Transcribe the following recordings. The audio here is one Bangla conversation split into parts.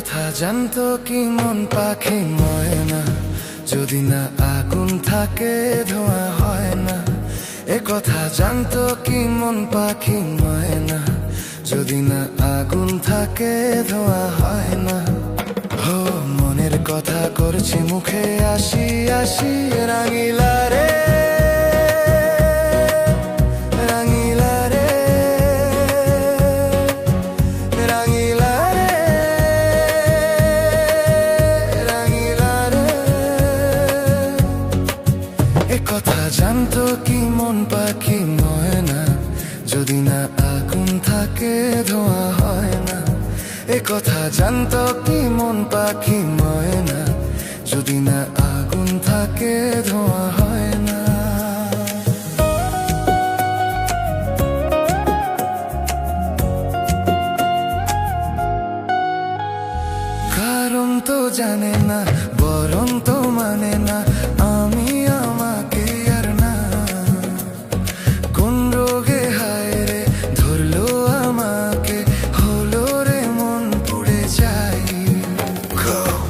কথা জানতো কি মন পাখি ময়না, যদি না আগুন থাকে ধোঁয়া হয় না। এ কথা জানতো কি মন পাখি ময়না, যদি না আগুন থাকে ধোঁয়া হয় না। হো মনের কথা করছি মুখে আসি আসি, রাঙিলা রে রাঙিলা রে রাঙিলা রে রাঙিলা রে। এ কথা জানতো কি মন পাখি ময়না, যদি না আগুন থাকে ধোঁয়া হয় না। এ কথা জানতো কি মন পাখি ময়না, যদি না আগুন থাকে ধোঁয়া হয় না। কারণ তো জানে না, বরং তো মানে না, আমি আমাকে আর না। কোন রোগে হায় রে ধরলো আমাকে, হলো রে মন পুড়ে যাই।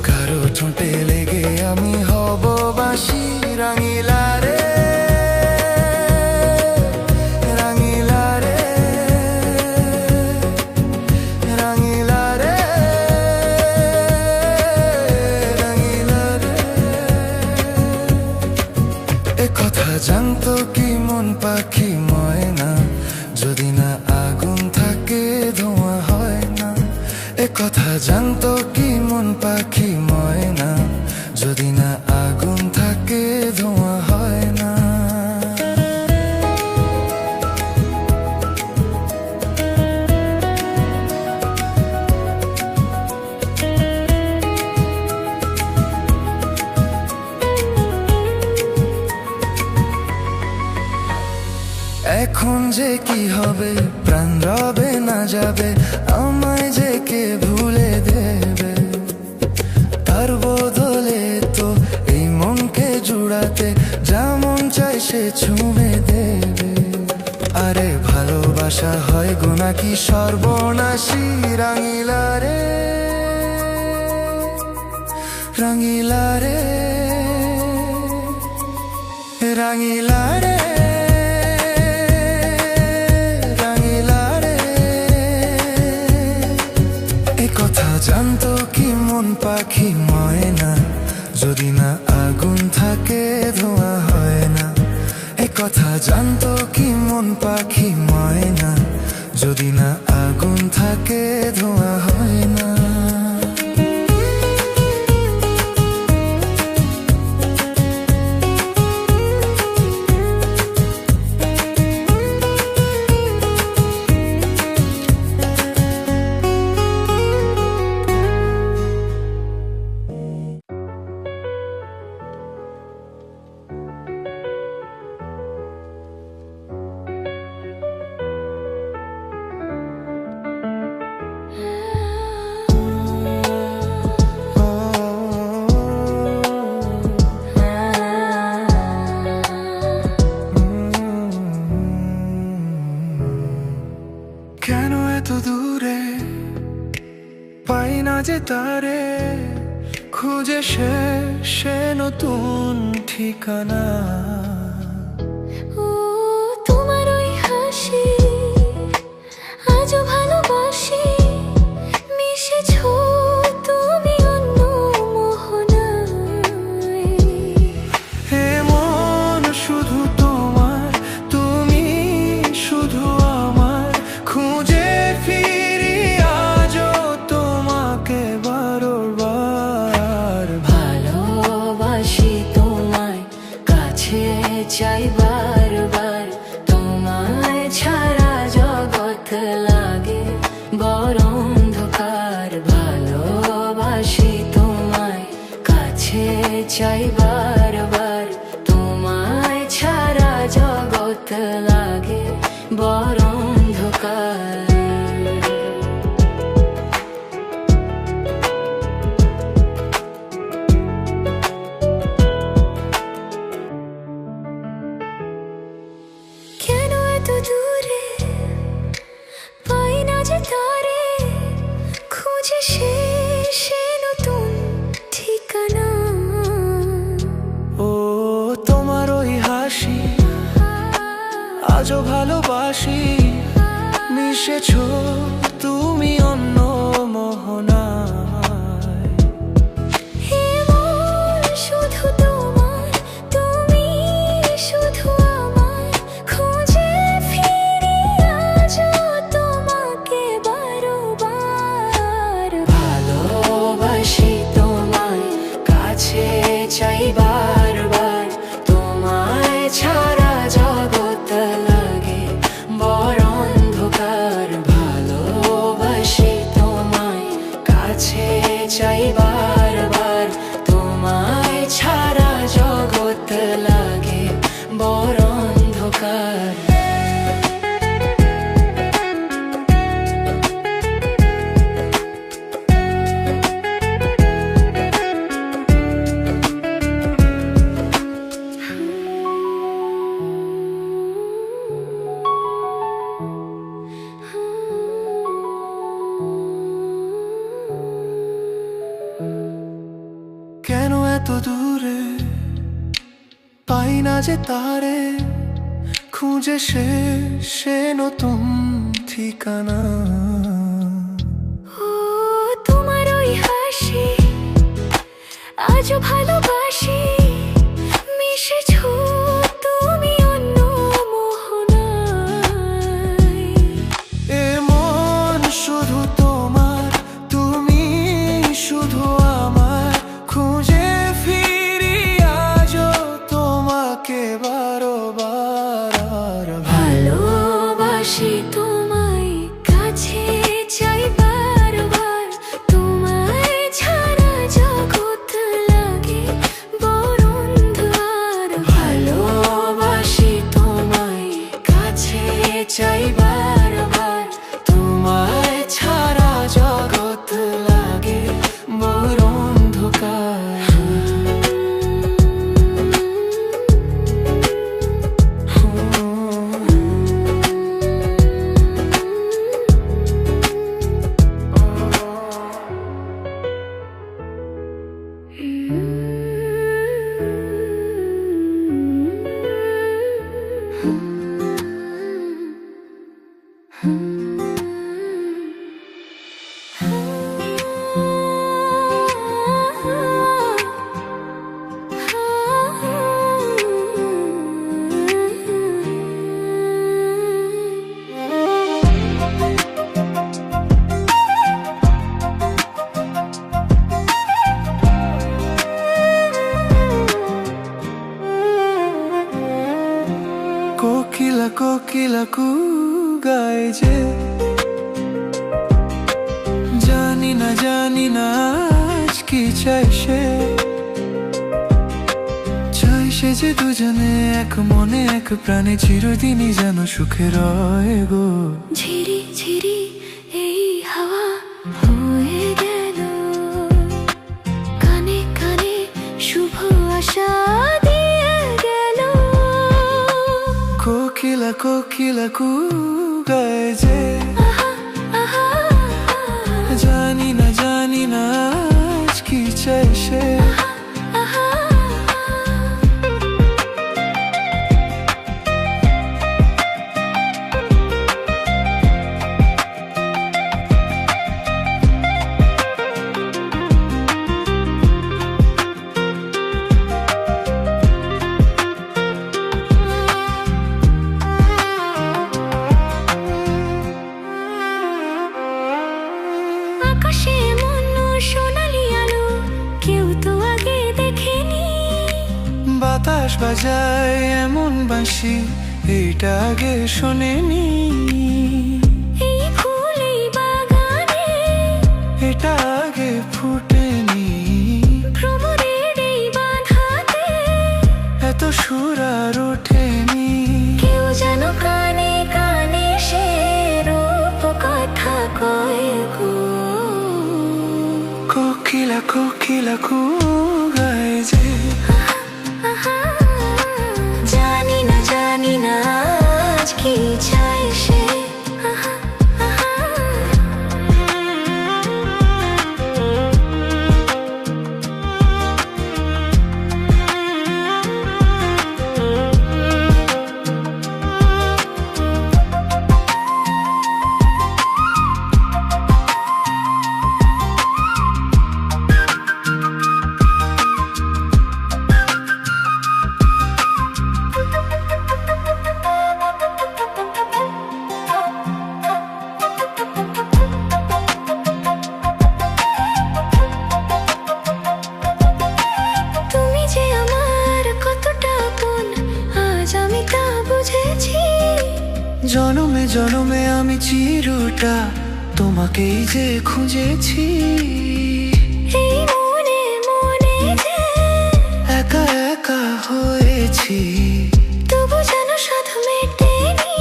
কারো ঠোঁটে লেগে আমি হব বাসি, রাঙিলা রে রাঙিলা রে রাঙিলা রে রাঙিলা রে। এ কথা জানতো কি মন পাখি ময়না, যদি না আগুন থাকে ধোঁয়া হয় না। এ কথা জানতো কি মন পাখি ময়না, যদি না আগুন থাকে ধোঁয়া হয় না। এখন যে কি হবে, প্রাণ রবে না যাবে, আমায় যে কে ভুলে দেবে। তার বদলে তো এই মনকে জুড়াতে যেমন চাই সে ছুঁয়ে দেবে। আরে ভালোবাসা হয় গো নাকি সর্বনাশী, রাঙিলা রে রাঙিলা রে রাঙিলা রে রাঙিলা রে। এ কথা জানতো কি মন পাখি ময়না, যদি না আগুন থাকে ধোঁয়া হয় না। এ কথা জানতো কি মন পাখি ময়না, যদি না আগুন থাকে ধোঁয়া হয় না। কেন এত দূরে পাই না যে তারে, খুঁজে সে নতুন ঠিকানা। ও তোমার ওই হাসি আজও ভালোবাসি, মিশেছো তুমি অন্য মোহনায়। হে মন শুধু তোমার, তুমি শুধু আমার, খুঁজে ফিরি আজও তোমাকে বারবার। ভালোবাসি তোমায়, কাছে চাই বারবার, তোমায় ছাড়া জগৎ লাগে বড় অন্ধকার। ভালোবাসি তোমায়, কাছে চাই বারবার, তোমায় ছাড়া জগৎ লাগে বড় অন্ধকার। কেন এত দূরে পাই না যে তারে, খুঁজে সে ভালোবাসি মিশেছো তুমি অন্য মোহনায়। হে মন শুধু তোমার, তুমি শুধু আমার, খুঁজে ফিরি আজও তোমাকে বারবার। ভালোবাসি তোমায়, কাছে চাই বারবার, তোমায় ছাড়া জগৎ লাগে বড় অন্ধকার। ভালোবাসি তোমায়, কাছে চাই বারবার, তোমায় ছাড়া জগৎ লাগে বড় অন্ধকার। কেন এত দূরে পাই না যে তারে, খুঁজে সে নতুন ঠিকানা। ও তোমার ওই হাসি আজও ভালোবাসি, মিশেছো তুমি অন্য মোহনায়। এ মন শুধু তোমার, তুমি শুধু আমার, খুঁজে ফিরি আজও তোমাকে বারবার। ভালোবাসি তোমায়, কাছে চাই বারবার, তোমায় ছাড়া জগৎ লাগে বড় অন্ধকার। ভালোবাসি তোমায়, কাছে চাই বারবার, তোমায় ছাড়া জগৎ লাগে বড় অন্ধকার। কোকিলা কোকিলা কু গায় যে, জানি না আজ কি চাই সে যে দুজনে এক মনে এক প্রাণে চিরদিনই যেন সুখে রয় গো। ঝিরি ঝিরি এই হাওয়া হয়ে গেল, কানে কানে শুভ আশা দিয়ে গেল। কোকিলা কোকিলা কু গায় যে, আহা আহা জানি না আজ কি চাই সে। আহা আকাশে এমন সোনালি আলো কেউ তো আগে দেখেনি। বাতাস বাজায় এমন বাঁশি এইটা আগে শোনেনি। এই ফুল এই বাগানে এটা আগে ফুটেনি। ভ্রমরের এই বাঁধাতে এত সুর আর ওঠেনি। কেউ যেন কানে কানে সে রূপ কথা কয় গো। কোকিলা কোকিলা কু গায় যে, আহা জানি না আজ কি চাই সে। আহা আহা জনমে জনমে আমি চিরটা তোমাকেই যে খুঁজেছি। এই মনে মনে যে একা একা হয়েছি, তবু যেন সাধু মেটেনি,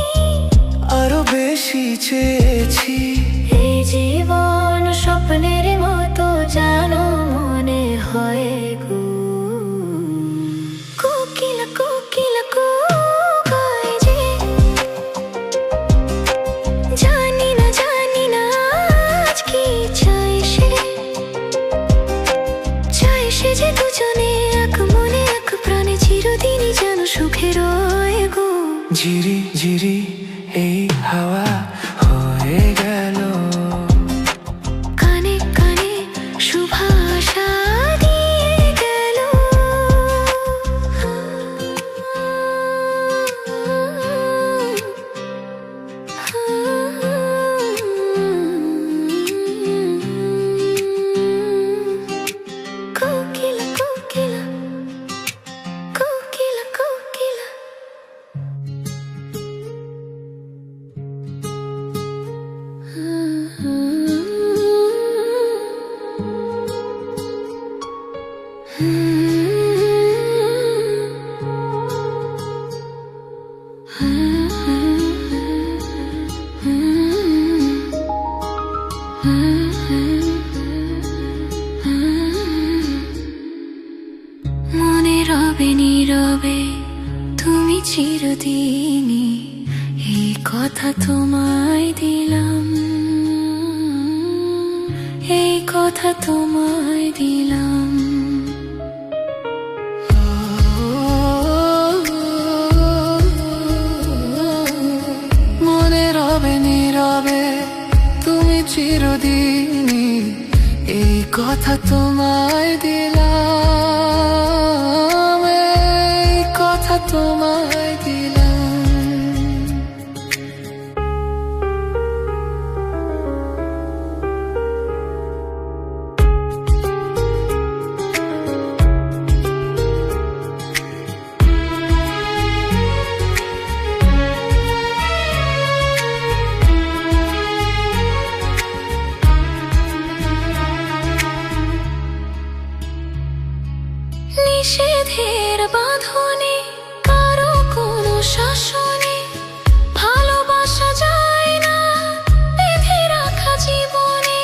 আরো বেশি চেয়েছি। এই জীবন স্বপ্নের মতো জানো মনে হয় গো। কোকিলা কোকিলা কোকায় যে, জানি না আজ কি চাই সে। চাই সে যে দুজনে এক মনে এক প্রাণে চিরদিনই যেন সুখে রয় গো। ঝিরি ঝিরি এই হাওয়া হয়ে গেল, কানে কানে সুভাষা দিয়ে গেল। কোকিলা কোকিলা কোকিলা কোকিলা। মনে রবে নীরবে তুমি চিরদিনই, এই কথা তোমায় দিলাম, এই কথা তোমায় দিলাম। মনে রবে নীরবে তুমি চিরদিনই, এই কথা তোমায় দিলাম, এই কথা তোমায় দিলাম। নিষেধের বাঁধনে কারো কোনো শাসনে ভালোবাসা যায় না বেঁধে রাখা জীবনে।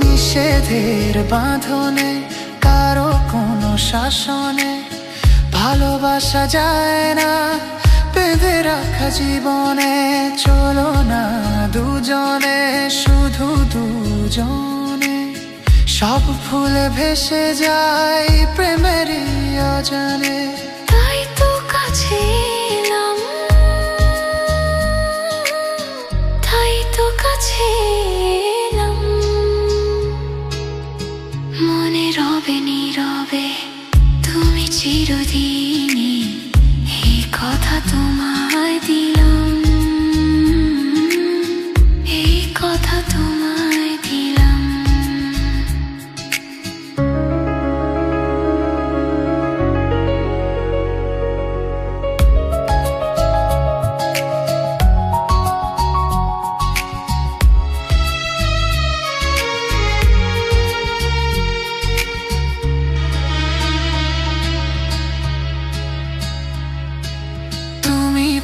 নিষেধের বাঁধনে কারো কোনো শাসনে ভালোবাসা যায় না বেঁধে রাখা জীবনে। চলো না দুজনে, শুধু দুজনে, সব ফুলে ভেসে যায় প্রেমেরই অজানে। তাই তো কাছে এলাম, তাই তো কাছে এলাম। মনে রবে নীরবে তুমি চিরদিনই, এই কথা তোমায় দিলাম, এই কথা তোমায় দিলাম।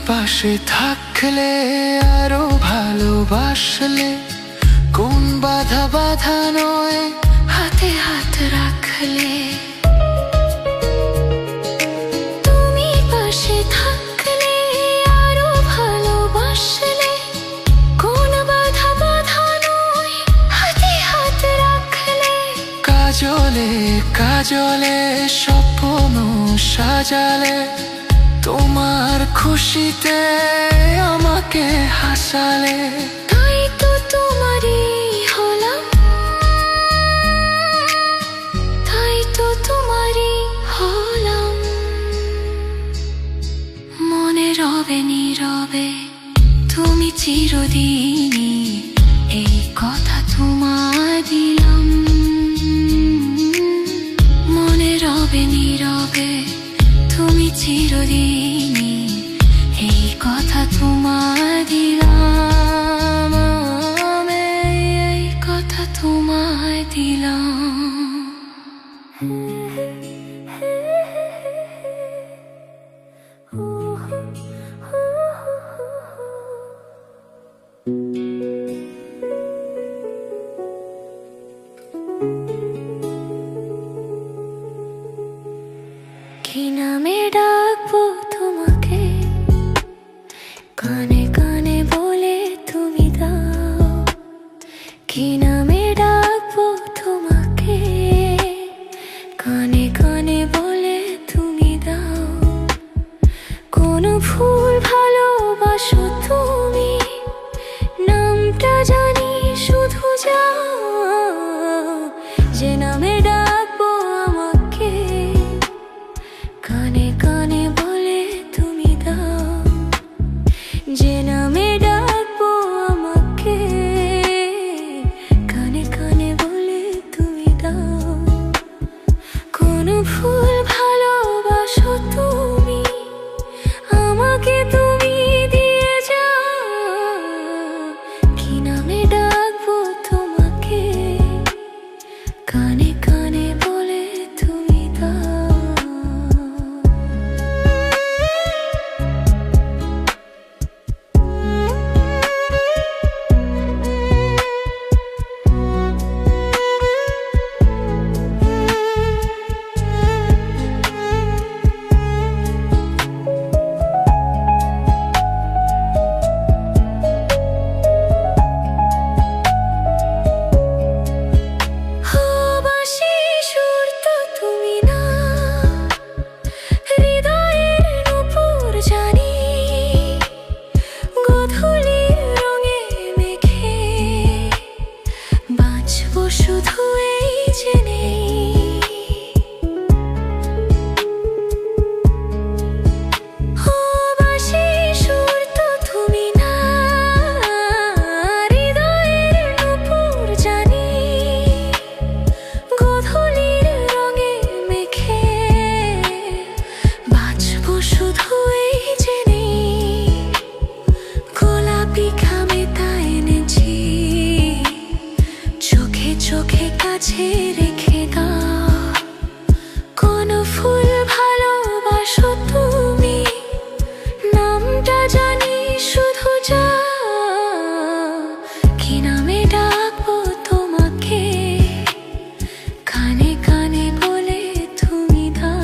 পাশে থাকলে আরো ভালোবাসলে, কোন বাধা বাধা নয় হাতে হাত রাখলে। তুমি পাশে থাকলে আরো ভালোবাসলে, কোন বাধা বাধা নয় হাতে হাত রাখলে। কাজলে কাজলে স্বপ্ন সাজালে, তোমার খুশিতে আমাকে হাসালে। তাই তো তোমারই হলাম, তাই তো তোমারই হলাম। মনে রবে নীরবে তুমি চিরদিনই, এই কথা তোমায় দিলাম। মনে রবে নীরবে তুমি চিরদিনই, তোমায় দিলাম। কি নামে ডাকবো তোমাকে, কানে কানে বলে তুমি দাও। কি নামে ডাকবো তোমাকে, কানে কানে বলে তুমি দাও। কোন ফুল ভালোবাসো তুমি, নামটা জানি শুধু যাও। যে নামে ডাকবো আমাকে, কানে কানে বলে তুমি দাও। যে নামে ডাকবো আমাকে, কানে কানে বলে তুমি দাও। কোন ফুল ভালোবাসো তুমি, আমাকে তুমি দিয়ে যাও। কি নামে ডাকবো তোমাকে, কানে কানে বলে তুমি দাও। শুধু এই জেনে বাঁশি সুর তো তুমি না, হৃদয়ের নূপুর জানি। গোধূলির রঙে মেখে বাঁচবো শুধু এই জেনে। গোলাপি খামে তা এনেছি, চোখে চোখে কাছে রেখে দাও। কোন ফুল ভালোবাসো তুমি, নামটা জানি শুধু যাও। কি নামে ডাকবো তোমাকে, কানে কানে বলে তুমি দাও।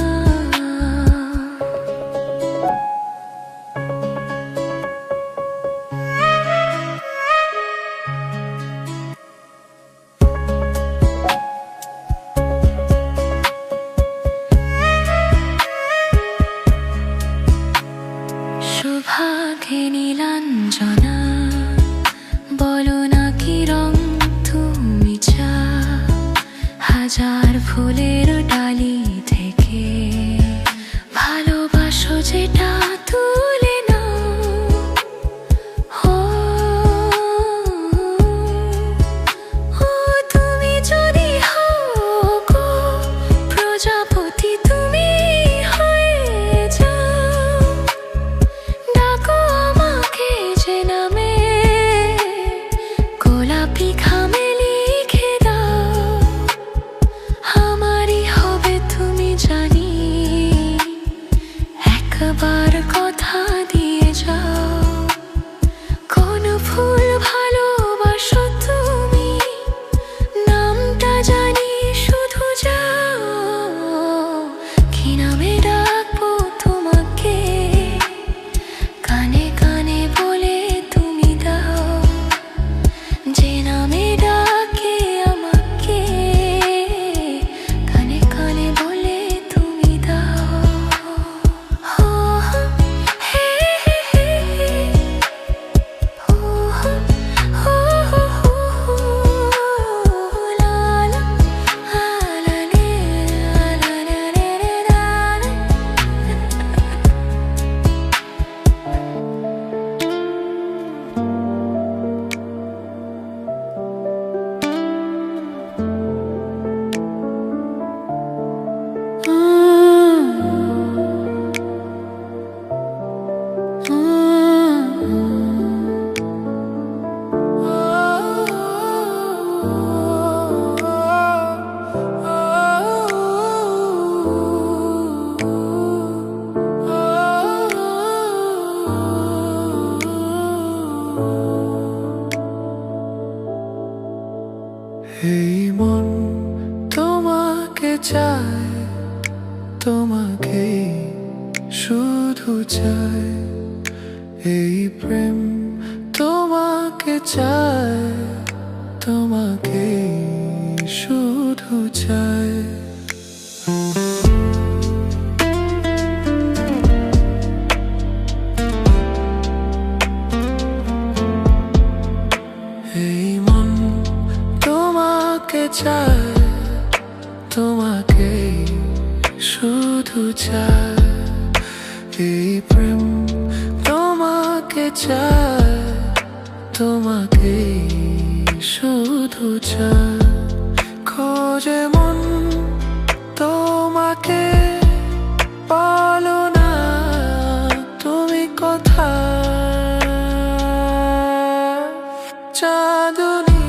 সুভাগে নীলাঞ্জনা, বলো না কি রং তুমি চাও। হাজার ফুলের ডালি থেকে ভালোবাসো যেটা তুলে নাও। ও তুমি যদি হও গো প্রজাপতি, তুমি হয়ে যাও। ডাকো আমাকে যে নামে, গোলাপি খামে লিখে দাও। আমারই হবে তুমি জানি, একবার কথা দিয়ে যাও। কোন ফুল ভালোবাসো তুমি, নামটা জানি শুধু যাও। কি নামে ডাকবো তোমাকে, কানে কানে বলে তুমি দাও। যে নামে ডাকে আমাকে, কানে কানে বলে তুমি দাও। হে হে হে হে, লা লা, লা লে, লা লে রে রে লা লা। এই মন তোমাকে চায়, তোমাকে শুধু চায়। এই প্রেম তোমাকে চায়, তোমাকে শুধু চায়। এই মন তোমাকে চায়, তোমাকে শুধু চায়। এই প্রেম তোমাকে চায়, তোমাকে শুধু চায়। খোঁজে মন তোমাকে, বলো না তুমি কোথায়। চাঁদনী,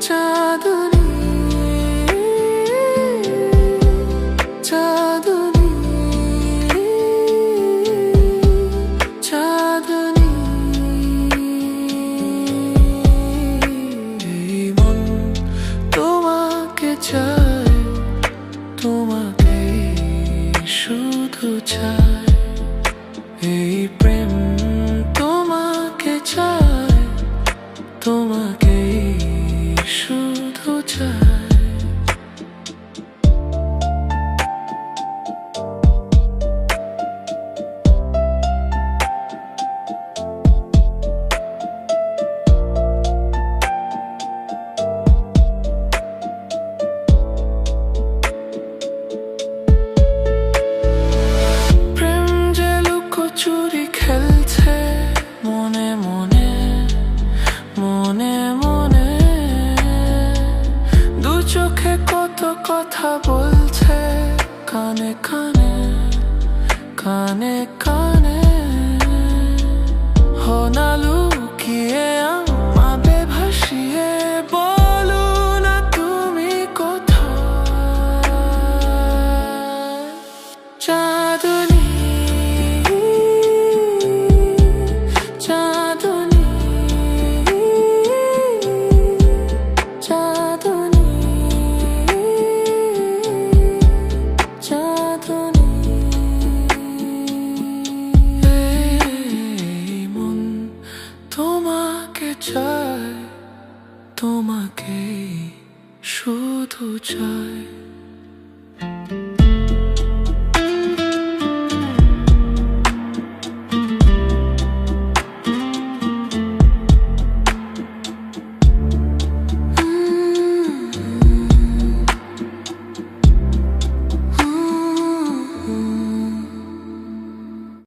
চাঁদনী, চাঁদনী, চাঁদনী। এই মন তোমাকে চায়, তোমাকে শুধু চায়। এই প্রেম তোমাকে চায়, তোমাকে শুধু চায়। প্রেম যে লুকোচুরি খেলছে মনে মনে, মনে মনে। দু চোখে কত কথা বলছে কানে কানে, কানে কানে। হো না লুকিয়ে আমাদের ভাসিয়ে, বলো না তুমি কোথায়। চাঁদনী, চাঁদনী, চাঁদনী, চাঁদনী। এই মন তোমাকে চায়, তোমাকে শুধু চায়।